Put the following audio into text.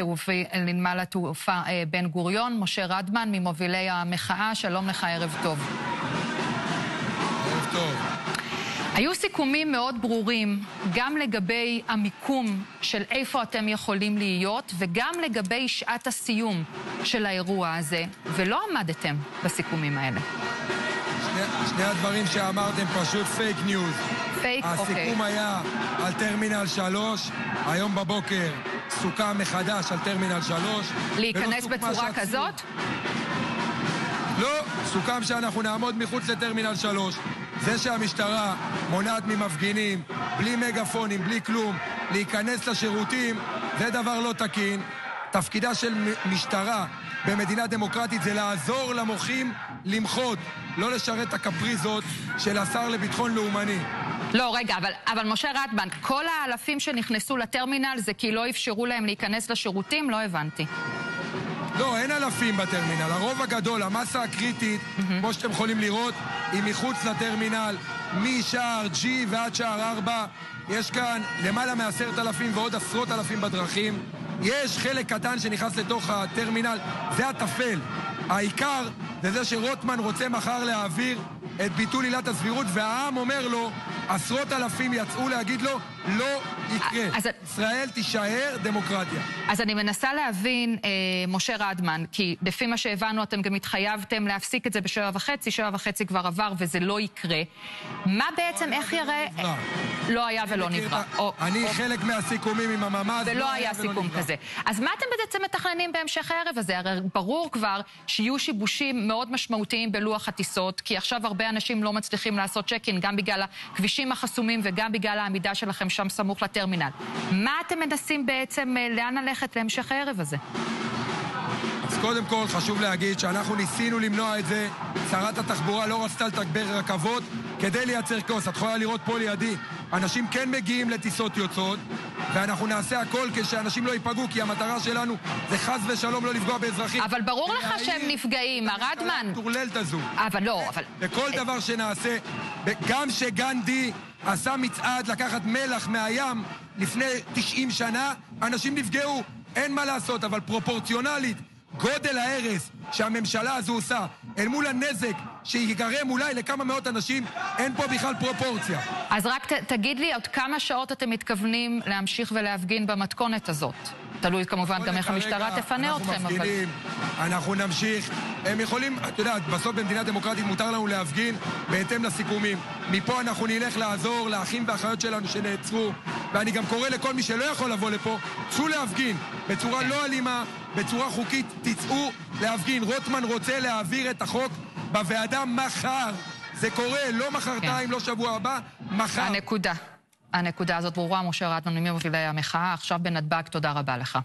לנמל התעופה בן גוריון. משה רדמן ממובילי המחאה, שלום לך, ערב טוב. ערב טוב. היו סיכומים מאוד ברורים גם לגבי המיקום של איפה אתם יכולים להיות וגם לגבי שעת הסיום של האירוע הזה, ולא עמדתם בסיכומים האלה. שני הדברים שאמרתם פשוט פייק ניוז. פייק, אוקיי. הסיכום היה על טרמינל 3, היום בבוקר סוכם מחדש על טרמינל 3. להיכנס בצורה כזאת? לא, סוכם שאנחנו נעמוד מחוץ לטרמינל 3. זה שהמשטרה מונעת ממפגינים, בלי מגפונים, בלי כלום, להיכנס לשירותים, זה דבר לא תקין. תפקידה של משטרה במדינה דמוקרטית זה לעזור למוחים למחות, לא לשרת את הקפריזות של השר לביטחון לאומני. לא, רגע, אבל משה רדמן, כל האלפים שנכנסו לטרמינל זה כי לא אפשרו להם להיכנס לשירותים? לא הבנתי. לא, אין אלפים בטרמינל. הרוב הגדול, המסה הקריטית, כמו שאתם יכולים לראות, היא מחוץ לטרמינל, משער G ועד שער 4. יש כאן למעלה מ10,000 ועוד עשרות אלפים בדרכים. יש חלק קטן שנכנס לתוך הטרמינל, זה הטפל. העיקר זה שרוטמן רוצה מחר להעביר את ביטול עילת הסבירות, והעם אומר לו, עשרות אלפים יצאו להגיד לו, לא יקרה. ישראל תישאר דמוקרטיה. אז אני מנסה להבין, משה רדמן, כי לפי מה שהבנו אתם גם התחייבתם להפסיק את זה ב7:30, 7:30 כבר עבר וזה לא יקרה. מה בעצם, איך יראה? לא היה ולא נברא. אני חלק מהסיכומים עם הממ"ז. ולא היה סיכום כזה. אז מה אתם בעצם מתכננים בהמשך הערב הזה? הרי ברור כבר שיהיו שיבושים מאוד משמעותיים בלוח הטיסות, כי עכשיו הרבה אנשים לא מצליחים לעשות צ'ק-אין, גם בגלל הכבישים החסומים וגם בגלל העמידה שלכם שם סמוך לטרמינל. מה אתם מנסים בעצם, לאן ללכת להמשך הערב הזה? אז קודם כל חשוב להגיד שאנחנו ניסינו למנוע את זה. שרת התחבורה לא רצתה לתגבר רכבות כדי לייצר כאוס. את יכולה לראות פה לידי, אנשים כן מגיעים לטיסות יוצאות, ואנחנו נעשה הכל כשאנשים לא ייפגעו, כי המטרה שלנו זה חס ושלום לא לפגוע באזרחים. אבל ברור לך שהם נפגעים, הרדמן. טורללת הזו. אבל לא, אבל... וכל דבר שנעשה, גם שגנדי עשה מצעד לקחת מלח מהים לפני 90 שנה, אנשים נפגעו, אין מה לעשות, אבל פרופורציונלית, גודל ההרס שהממשלה הזו עושה אל מול הנזק שיגרם אולי לכמה מאות אנשים, אין פה בכלל פרופורציה. אז רק תגיד לי, עוד כמה שעות אתם מתכוונים להמשיך ולהפגין במתכונת הזאת? תלוי כמובן גם איך המשטרה תפנה אתכם. אנחנו מפגינים, אנחנו נמשיך. הם יכולים, את יודעת, בסוף במדינה דמוקרטית מותר לנו להפגין בהתאם לסיכומים. מפה אנחנו נלך לעזור לאחים ואחיות שלנו שנעצרו, ואני גם קורא לכל מי שלא יכול לבוא לפה, צאו להפגין בצורה לא אלימה, בצורה חוקית, תצאו להפגין. רוטמן רוצה להעביר את החוק בוועדה מחר. זה קורה, לא מחרתיים, לא שבוע הבא, מחר. הנקודה הזאת ברורה. משה רדמן ממובילי המחאה, עכשיו בנתב"ג. תודה רבה לך.